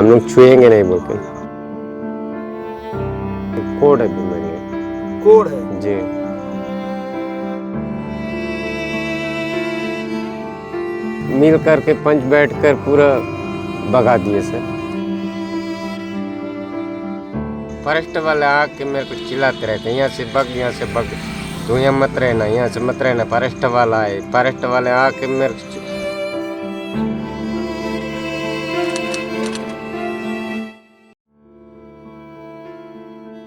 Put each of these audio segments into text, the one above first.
हम लोग छुएंगे नहीं बोल के। कोड है, बीमारी है। कोड है जी। मिल करके पंच बैठ कर पूरा भगा दिए सर। फॉरेस्ट वाले आके मेरे को चिल्लाते रहते हैं, यहाँ से बग, यहाँ से बग, तू यहाँ मत रहना, यहाँ से मत रहना। फॉरेस्ट वाला है, फॉरेस्ट वाले आके मेरे को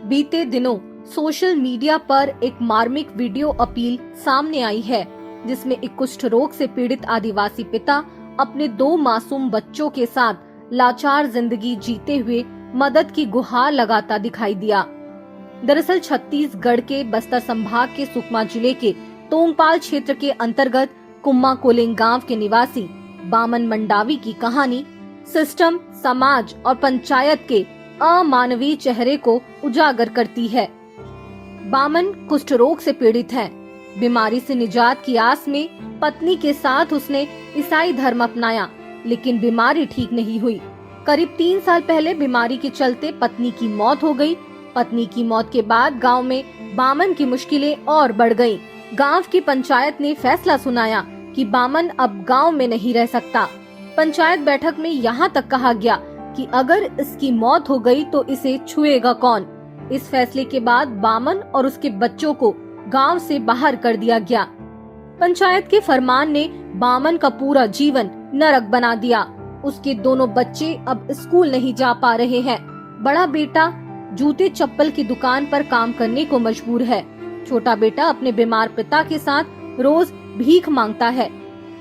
बीते दिनों सोशल मीडिया पर एक मार्मिक वीडियो अपील सामने आई है, जिसमें एक कुष्ठ रोग से पीड़ित आदिवासी पिता अपने 2 मासूम बच्चों के साथ लाचार जिंदगी जीते हुए मदद की गुहार लगाता दिखाई दिया। दरअसल छत्तीसगढ़ के बस्तर संभाग के सुकमा जिले के तोंगपाल क्षेत्र के अंतर्गत कुम्मा कोलिंग गांव के निवासी बामन मंडावी की कहानी सिस्टम, समाज और पंचायत के अमानवीय चेहरे को उजागर करती है। बामन कुष्ठ रोग से पीड़ित है। बीमारी से निजात की आस में पत्नी के साथ उसने ईसाई धर्म अपनाया, लेकिन बीमारी ठीक नहीं हुई। करीब 3 साल पहले बीमारी के चलते पत्नी की मौत हो गई। पत्नी की मौत के बाद गांव में बामन की मुश्किलें और बढ़ गईं। गांव की पंचायत ने फैसला सुनाया कि बामन अब गांव में नहीं रह सकता। पंचायत बैठक में यहाँ तक कहा गया कि अगर इसकी मौत हो गई तो इसे छुएगा कौन। इस फैसले के बाद बामन और उसके बच्चों को गांव से बाहर कर दिया गया। पंचायत के फरमान ने बामन का पूरा जीवन नरक बना दिया। उसके दोनों बच्चे अब स्कूल नहीं जा पा रहे हैं। बड़ा बेटा जूते चप्पल की दुकान पर काम करने को मजबूर है। छोटा बेटा अपने बीमार पिता के साथ रोज भीख मांगता है।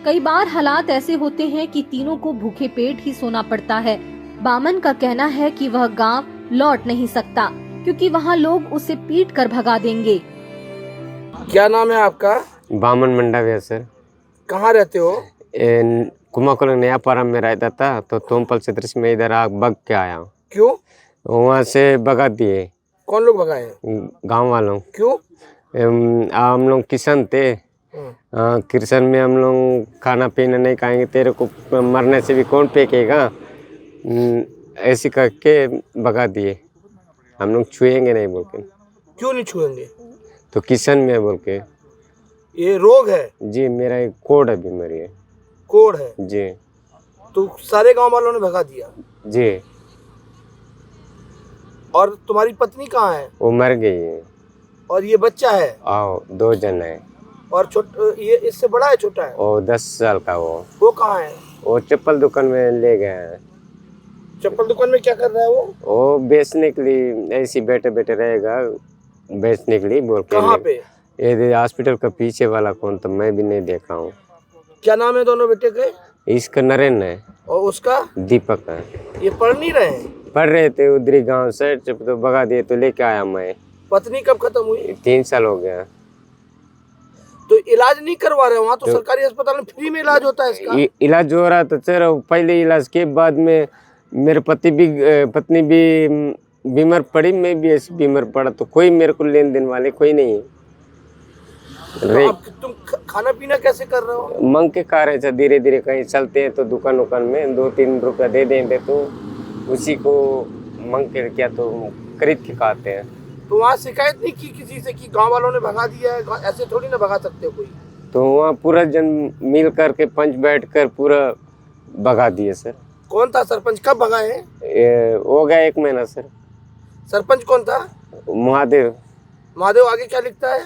कई बार हालात ऐसे होते हैं कि तीनों को भूखे पेट ही सोना पड़ता है। बामन का कहना है कि वह गांव लौट नहीं सकता, क्योंकि वहां लोग उसे पीट कर भगा देंगे। क्या नाम है आपका? बामन मंडावी है सर। कहाँ रहते हो? कुम्मा कोलिंग नयापारा में रहता था, तो तोंगपाल क्षेत्र से मैं इधर आ बग के आया हूँ। क्यों? वहाँ से भगा दिए। कौन लोग भगाए? गांव वालों। क्यों? हम लोग किसान थे। किसान में हम लोग खाना पीना नहीं खाएंगे, तेरे को मरने से भी कौन फेंकेगा, ऐसे करके भगा दिए। हम लोग छुएंगे नहीं बोल के। क्यों नहीं छुएंगे? तो किसान में बोल के। ये रोग है? जी, मेरा एक कोड है, बीमारी है। कोड है जी। तो सारे गांव वालों ने भगा दिया? जी। और तुम्हारी पत्नी कहाँ है? वो मर गई है। और ये बच्चा है? आओ, 2 जन है। और ये इससे बड़ा है छोटा है? वो 10 साल का। वो कहाँ है? वो चप्पल दुकान में ले गए हैं। चप्पल दुकान में क्या कर रहा है वो बेचने के लिए, ऐसे बैठे बैठे रहेगा, बेचने के लिए बोल के। कहाँ पे? ये हॉस्पिटल का पीछे वाला कौन, तो मैं भी नहीं देखा हूँ। क्या नाम है दोनों बेटे के? इसका नरेंद्र है और उसका? दीपक है। ये पढ़ नहीं रहे हैं? पढ़ रहे थे उधरी गांव से, जब तो भगा दिए तो लेके आया मैं। पत्नी कब खत्म हुई? 3 साल हो गया। तो इलाज नहीं करवा रहे? वहाँ तो सरकारी अस्पताल में फ्री में इलाज होता है इसका। इलाज हो रहा था सर। पहले इलाज के बाद में मेरे पत्नी भी बीमार पड़ी, मैं भी ऐसे बीमार पड़ा, तो कोई मेरे को लेन देन वाले कोई नहीं है। तो अब तुम खाना पीना कैसे कर रहे हो? मांग के खा रहे थे। धीरे धीरे कहीं चलते हैं तो दुकान में 2-3 रुपया दे देंगे, तो उसी को मांग के क्या तो खरीद के खाते हैं। तो वहाँ शिकायत नहीं की किसी से कि गांव वालों ने भगा दिया है? ऐसे थोड़ी ना भगा सकते हो कोई। तो वहाँ पूरा जन मिल करके पंच बैठ कर पूरा भगा दिए सर। कौन था सरपंच? कब भगाए? हो गया 1 महीना सर। सरपंच कौन था? महादेव। महादेव आगे क्या लिखता है?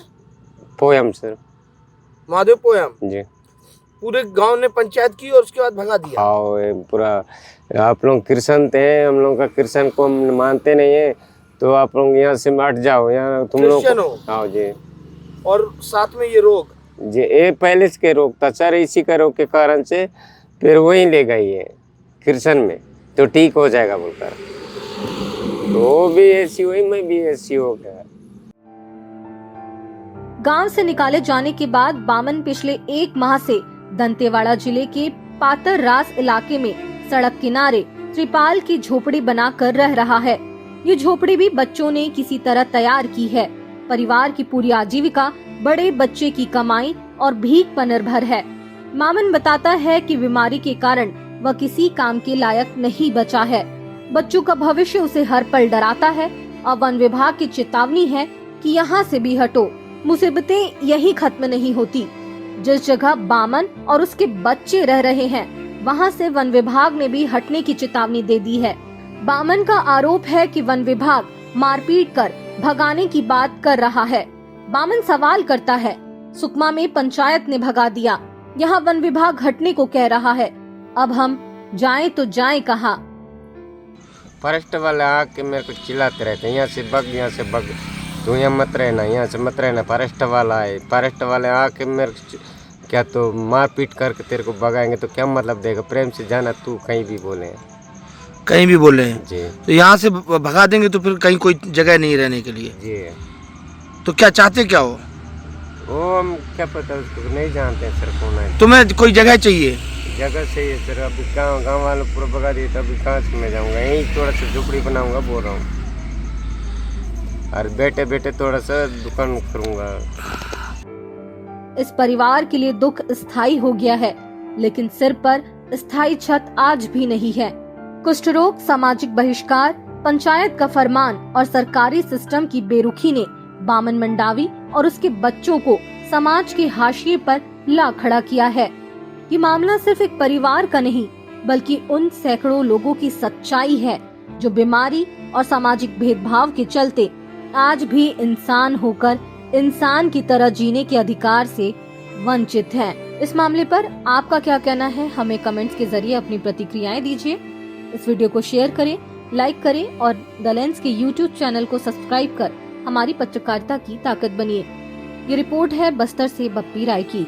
Poem sir. महादेव पोयम। जी। पूरे गांव ने पंचायत की और उसके बाद भगा दिया? हाँ, पूरा। आप लोग कृष्ण थे, हम लोग का कृष्ण को हम मानते नहीं है, तो आप लोग यहाँ से हट जाओ। यहाँ तुम लोग। हाँ जी। और साथ में ये रोग जी, ये पहले से के रोग था सर। इसी का रोग के कारण से फिर वहीं ले गई है कृष्ण में, तो ठीक हो जाएगा बोलकर। तो वो भी ऐसी हुई, मैं भी ऐसी हो गया। गांव से निकाले जाने के बाद बामन पिछले 1 माह से दंतेवाड़ा जिले के पातर रास इलाके में सड़क किनारे त्रिपाल की झोपड़ी बनाकर रह रहा है। ये झोपड़ी भी बच्चों ने किसी तरह तैयार की है। परिवार की पूरी आजीविका बड़े बच्चे की कमाई और भीख पर निर्भर है। मामन बताता है कि बीमारी के कारण वह किसी काम के लायक नहीं बचा है। बच्चों का भविष्य उसे हर पल डराता है और वन विभाग की चेतावनी है कि यहाँ से भी हटो, मुसीबतें यही खत्म नहीं होती। जिस जगह बामन और उसके बच्चे रह रहे हैं वहाँ से वन विभाग ने भी हटने की चेतावनी दे दी है। बामन का आरोप है कि वन विभाग मारपीट कर भगाने की बात कर रहा है। बामन सवाल करता है, सुकमा में पंचायत ने भगा दिया, यहाँ वन विभाग हटने को कह रहा है, अब हम जाएं तो जाएं कहाँ? फॉरेस्ट वाले आके मेरे को चिल्लाते रहते हैं, यहाँ से बग, तू यहाँ मत रहना, यहाँ से मत रहना, फॉरेस्ट वाला है। फॉरेस्ट वाले आके मेरे को क्या तो मार पीट करके तेरे को भगाएंगे तो क्या मतलब देगा? प्रेम से जाना, तू कहीं भी बोले, कहीं भी बोले हैं जी। तो यहाँ से भगा देंगे तो फिर कहीं कोई जगह नहीं रहने के लिए जी। तो क्या चाहते क्या हो? वो हम क्या पता, उसको नहीं जानते हैं सर कौन है। तुम्हें कोई जगह चाहिए? जगह सही है सर, अभी गाँव वालों पूरा भगा दिए तो अभी कहाँ से मैं जाऊँगा? यहीं थोड़ा सा झुपड़ी बनाऊँगा बोल रहा हूँ, और बेटे थोड़ा सा दुकान करूँगा। इस परिवार के लिए दुख स्थायी हो गया है, लेकिन सिर पर स्थायी छत आज भी नहीं है। कुष्ठ रोग, सामाजिक बहिष्कार, पंचायत का फरमान और सरकारी सिस्टम की बेरुखी ने बामन मंडावी और उसके बच्चों को समाज के हाशिए पर ला खड़ा किया है। ये मामला सिर्फ एक परिवार का नहीं, बल्कि उन सैकड़ों लोगों की सच्चाई है जो बीमारी और सामाजिक भेदभाव के चलते आज भी इंसान होकर इंसान की तरह जीने के अधिकार से वंचित हैं। इस मामले पर आपका क्या कहना है? हमें कमेंट्स के जरिए अपनी प्रतिक्रियाएं दीजिए। इस वीडियो को शेयर करें, लाइक करें और द लेंस के YouTube चैनल को सब्सक्राइब कर हमारी पत्रकारिता की ताकत बनिए। ये रिपोर्ट है बस्तर से बप्पी राय की।